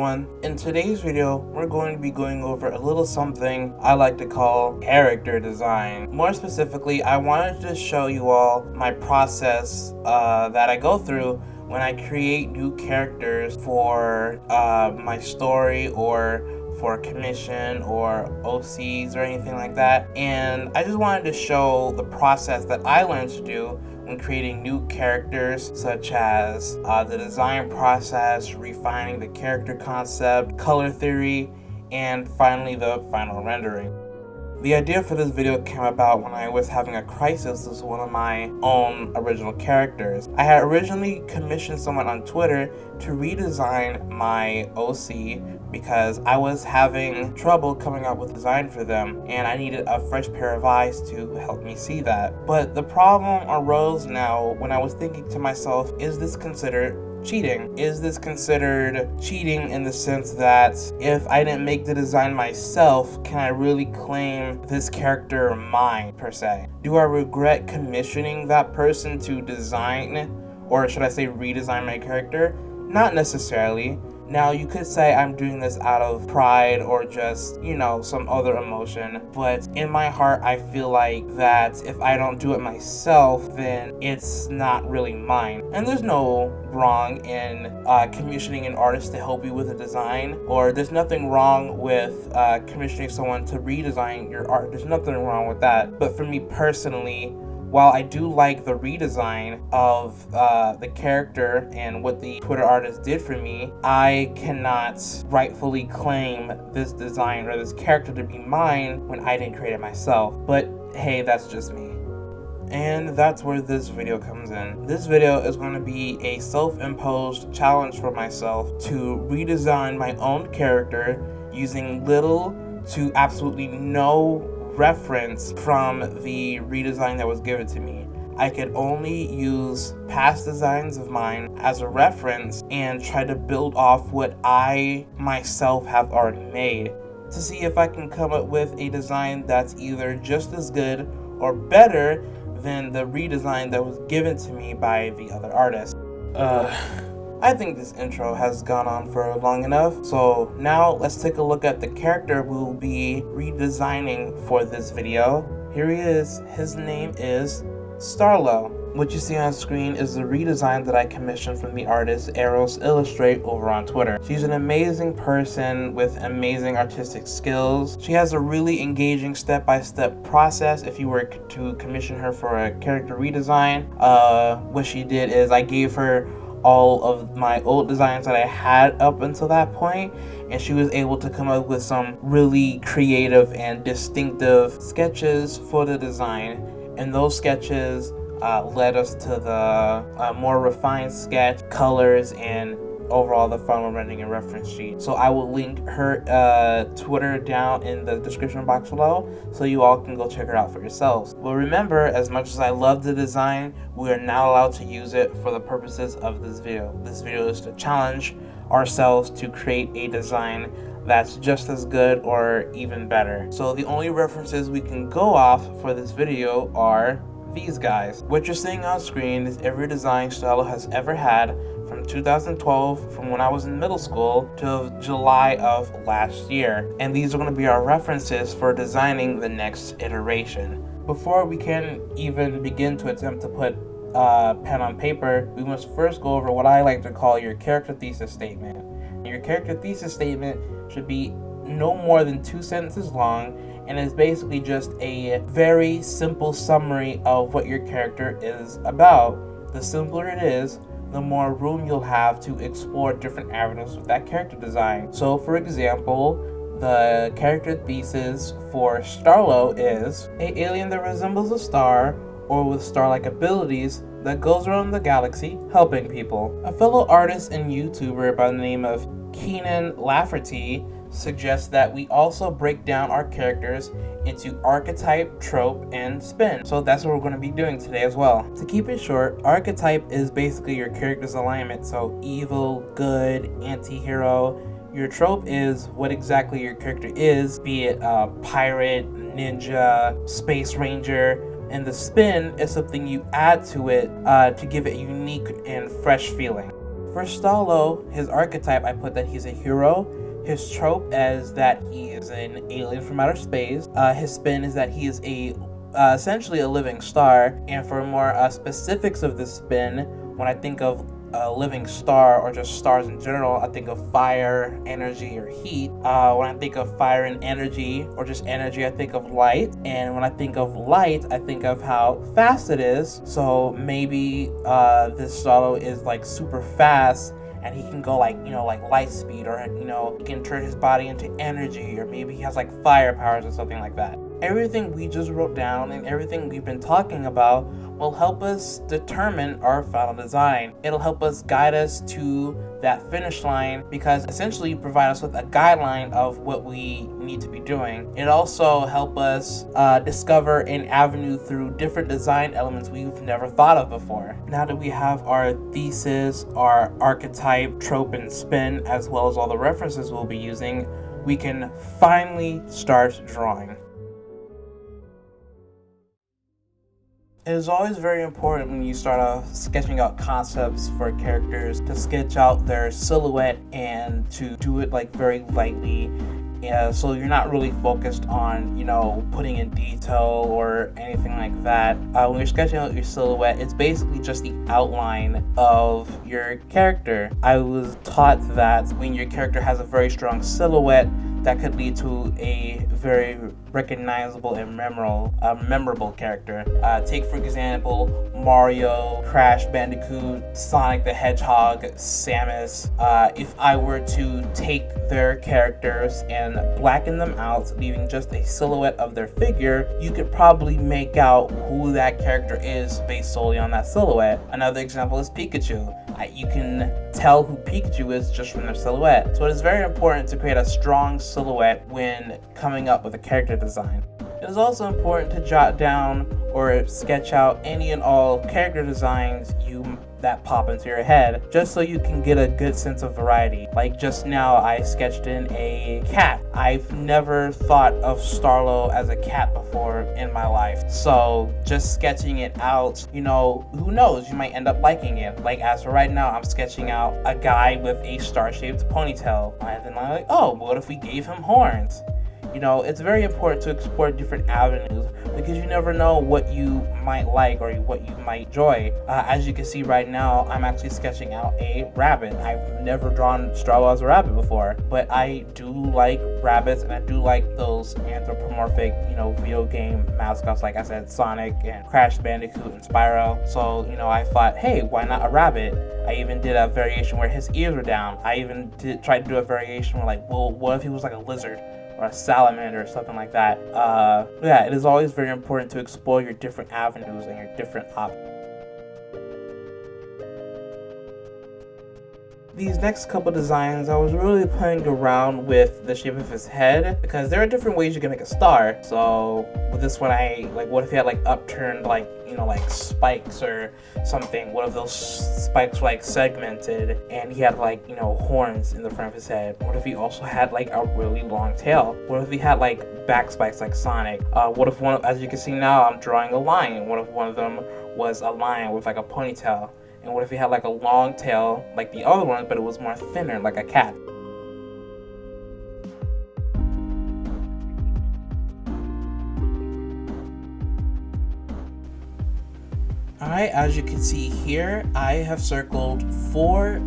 everyone. In today's video, we're going to be going over a little something I like to call character design. More specifically, I wanted to show you all my process that I go through when I create new characters for my story or for a commission or OCs or anything like that. And I just wanted to show the process that I learned to do when creating new characters, such as the design process, refining the character concept, color theory, and finally the final rendering. The idea for this video came about when I was having a crisis with one of my own original characters. I had originally commissioned someone on Twitter to redesign my OC because I was having trouble coming up with design for them and I needed a fresh pair of eyes to help me see that. But the problem arose now when I was thinking to myself, is this considered cheating? Is this considered cheating in the sense that if I didn't make the design myself, can I really claim this character mine per se? Do I regret commissioning that person to design, or should I say redesign my character? Not necessarily. Now, you could say I'm doing this out of pride or just, some other emotion, but in my heart, I feel like that if I don't do it myself, then it's not really mine. And there's no wrong in commissioning an artist to help you with a design, or there's nothing wrong with commissioning someone to redesign your art. There's nothing wrong with that. But for me personally, while I do like the redesign of the character and what the Twitter artist did for me, I cannot rightfully claim this design or this character to be mine when I didn't create it myself. But hey, that's just me. And that's where this video comes in. This video is going to be a self-imposed challenge for myself to redesign my own character using little to absolutely no reference from the redesign that was given to me. I could only use past designs of mine as a reference and try to build off what I myself have already made to see if I can come up with a design that's either just as good or better than the redesign that was given to me by the other artist. I think this intro has gone on for long enough, so now let's take a look at the character we'll be redesigning for this video. Here he is. His name is Starlo. What you see on screen is the redesign that I commissioned from the artist Eros Illustrate over on Twitter. She's an amazing person with amazing artistic skills. She has a really engaging step-by-step process if you were to commission her for a character redesign. What she did is I gave her all of my old designs that I had up until that point, and she was able to come up with some really creative and distinctive sketches for the design, and those sketches led us to the more refined sketch, colors, and overall the final rendering and reference sheet. So I will link her Twitter down in the description box below so you all can go check her out for yourselves. But remember, as much as I love the design, we are not allowed to use it for the purposes of this video. This video is to challenge ourselves to create a design that's just as good or even better. So the only references we can go off for this video are these guys. What you're seeing on screen is every design Starlo has ever had from 2012, from when I was in middle school, to July of last year. And these are going to be our references for designing the next iteration. Before we can even begin to attempt to put pen on paper, we must first go over what I like to call your character thesis statement. Your character thesis statement should be no more than 2 sentences long, and is basically just a very simple summary of what your character is about. The simpler it is, the more room you'll have to explore different avenues with that character design. So for example, the character thesis for Starlo is an alien that resembles a star or with star-like abilities that goes around the galaxy helping people. A fellow artist and YouTuber by the name of Keenan Lafferty suggests that we also break down our characters into archetype, trope, and spin. So that's what we're going to be doing today as well. To keep it short, archetype is basically your character's alignment. So evil, good, anti-hero. Your trope is what exactly your character is, be it a pirate, ninja, space ranger. And the spin is something you add to it to give it a unique and fresh feeling. For Stallo, his archetype, I put that he's a hero. His trope is that he is an alien from outer space. His spin is that he is essentially a living star. And for more specifics of this spin, when I think of a living star or just stars in general, I think of fire, energy, or heat. When I think of fire and energy, or just energy, I think of light. And when I think of light, I think of how fast it is. So maybe this Stallo is like super fast, and he can go like light speed, or he can turn his body into energy, or maybe he has like fire powers or something like that. Everything we just wrote down and everything we've been talking about will help us determine our final design. It'll help us guide us to that finish line, because essentially you provide us with a guideline of what we need to be doing. It also help us discover an avenue through different design elements we've never thought of before. Now that we have our thesis, our archetype, trope, and spin, as well as all the references we'll be using, we can finally start drawing. It is always very important when you start off sketching out concepts for characters to sketch out their silhouette and to do it like very lightly. So you're not really focused on, putting in detail or anything like that. When you're sketching out your silhouette, it's basically just the outline of your character. I was taught that when your character has a very strong silhouette, that could lead to a very recognizable and memorable character. Take, for example, Mario, Crash Bandicoot, Sonic the Hedgehog, Samus. If I were to take their characters and blacken them out, leaving just a silhouette of their figure, you could probably make out who that character is based solely on that silhouette. Another example is Pikachu. You can tell who Pikachu is just from their silhouette. So it is very important to create a strong silhouette when coming up with a character design. It is also important to jot down or sketch out any and all character designs that pop into your head, just so you can get a good sense of variety. Like just now, I sketched in a cat. I've never thought of Stallo as a cat before in my life. So just sketching it out, who knows, you might end up liking it. Like as for right now, I'm sketching out a guy with a star-shaped ponytail. And then I'm like, oh, what if we gave him horns? It's very important to explore different avenues, because you never know what you might like or what you might enjoy. As you can see right now, I'm actually sketching out a rabbit. I've never drawn Stallo as a rabbit before, but I do like rabbits, and I do like those anthropomorphic, video game mascots, like I said, Sonic and Crash Bandicoot and Spyro. So, I thought, hey, why not a rabbit? I even did a variation where his ears were down. I even tried to do a variation where what if he was like a lizard? Or a salamander or something like that. It is always very important to explore your different avenues and your different options. These next couple designs, I was really playing around with the shape of his head, because there are different ways you can make a star. So with this one, what if he had upturned spikes or something? What if those spikes were segmented and he had horns in the front of his head? What if he also had a really long tail? What if he had back spikes like Sonic? What if as you can see now, I'm drawing a lion. What if one of them was a lion with a ponytail? And what if he had a long tail like the other one, but it was more thinner, like a cat? Alright, as you can see here, I have circled 4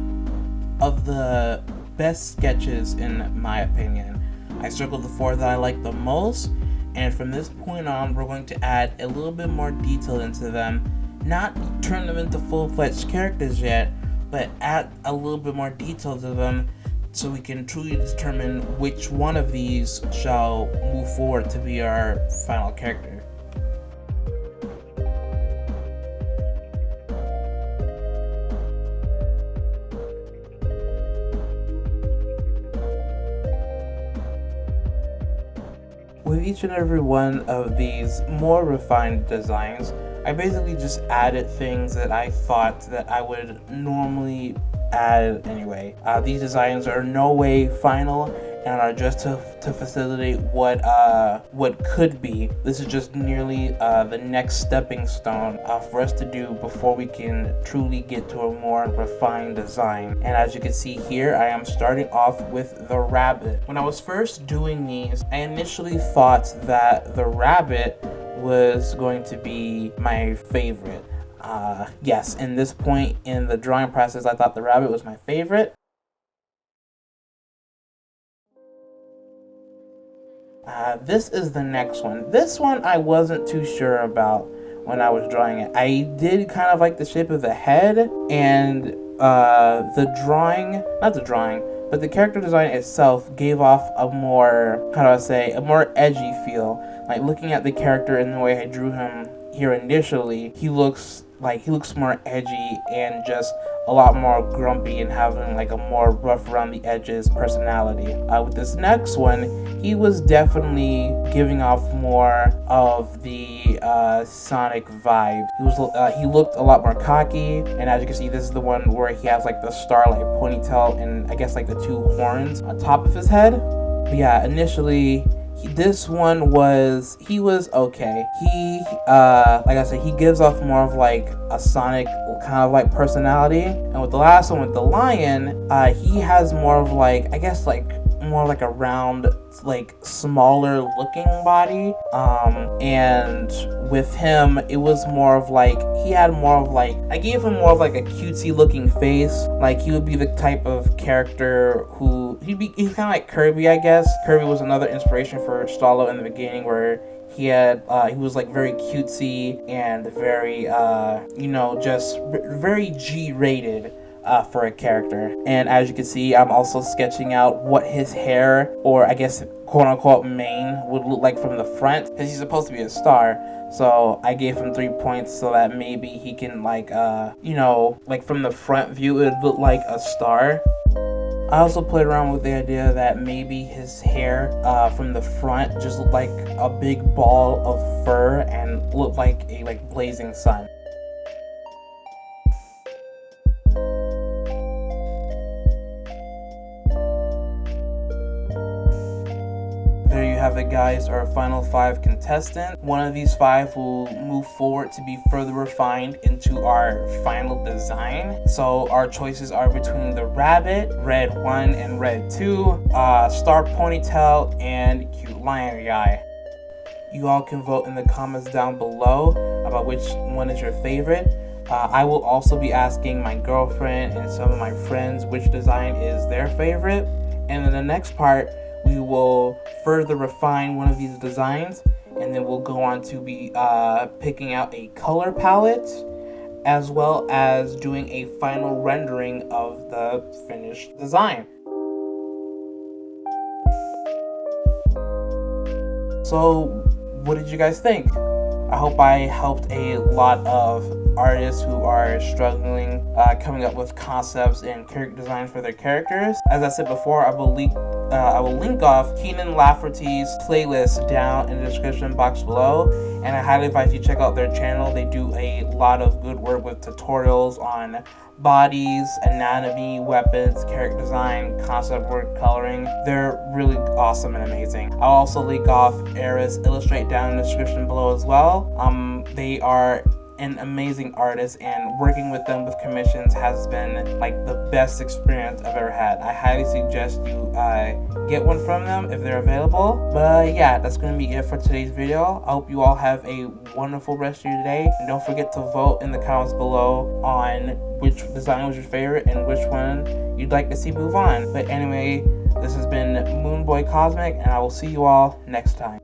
of the best sketches in my opinion. I circled the 4 that I like the most, and from this point on, we're going to add a little bit more detail into them. Not turn them into full-fledged characters yet, but add a little bit more detail to them, so we can truly determine which one of these shall move forward to be our final character. With each and every one of these more refined designs, I basically just added things that I thought that I would normally add anyway. These designs are no way final, and are just to facilitate what could be. This is just nearly the next stepping stone for us to do before we can truly get to a more refined design. And as you can see here, I am starting off with the rabbit. When I was first doing these, I initially thought that the rabbit was going to be my favorite. Yes, in this point in the drawing process, I thought the rabbit was my favorite. This is the next one. This one I wasn't too sure about when I was drawing it. I did kind of like the shape of the head, and the drawing, not the drawing, but the character design itself gave off a more, how do I say, a more edgy feel. Like looking at the character in the way I drew him here initially, he looks more edgy and just a lot more grumpy and having like a more rough around the edges personality. With this next one, he was definitely giving off more of the Sonic vibe. He looked a lot more cocky, and as you can see, this is the one where he has like the starlight ponytail and I guess like the two horns on top of his head. But yeah, initially, this one was okay. He like I said, he gives off more of like a Sonic kind of like personality. And with the last one, with the lion, he has more of like, I guess like more like a round, like smaller looking body. And with him, it was more of like, he had more of like, I gave him more of like a cutesy looking face. Like he would be the type of character who he's kind of like Kirby, I guess. Kirby was another inspiration for Stallo in the beginning, where he was like very cutesy and very just very G-rated for a character. And as you can see, I'm also sketching out what his hair, or I guess quote-unquote mane, would look like from the front, because he's supposed to be a star. So I gave him 3 points so that maybe he can like like from the front view it would look like a star. I also played around with the idea that maybe his hair from the front just looked like a big ball of fur and looked like a blazing sun. There you have it, guys, our final 5 contestants. One of these 5 will move forward to be further refined into our final design. So our choices are between the rabbit, red 1 and red 2, star ponytail, and cute lion guy. You all can vote in the comments down below about which one is your favorite. I will also be asking my girlfriend and some of my friends which design is their favorite. And in the next part, we will further refine one of these designs, and then we'll go on to be picking out a color palette, as well as doing a final rendering of the finished design. So, what did you guys think? I hope I helped a lot of artists who are struggling coming up with concepts and character designs for their characters. As I said before, I will link off Keenan Lafferty's playlist down in the description box below, and I highly advise you check out their channel. They do a lot of good work with tutorials on bodies, anatomy, weapons, character design, concept work, coloring. They're really awesome and amazing. I'll also link off A.T.S Illustrate down in the description below as well. They are an amazing artist, and working with them with commissions has been like the best experience I've ever had. I highly suggest you get one from them if they're available. But yeah, that's going to be it for today's video. I hope you all have a wonderful rest of your day, and don't forget to vote in the comments below on which design was your favorite and which one you'd like to see move on. But anyway, this has been Moonboy Cosmic, and I will see you all next time.